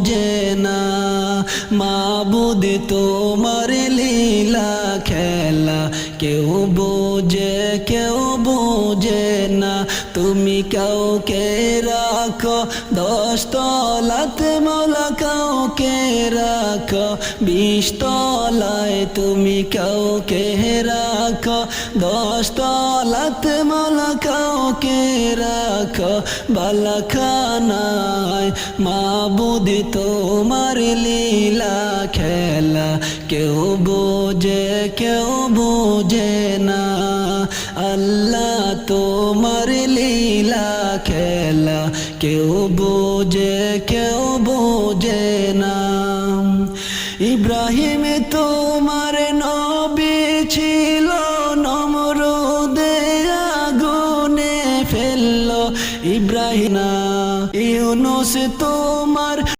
বোঝে না। মাবুদ তোমার লীলা খেলা কেউ বোঝে না। তুমি কাউকে রাখো 10 তলাতে, মৌলা কাউকে রাখো 20 তলায়। তুমি কাউকে রাখো 10 তলাতে, মৌলা কাউকে রাখো বালাখানায়। মাবুদ তোমার লীলা খেলা কেউ বোঝে না। আল্লাহ তোমার লীলা খেলা কেউ বোঝে না। ইব্রাহিম তোমার নবী ছিল, নমরুদে আগুনে ফেললো ইব্রাহিম। ইউনুস তো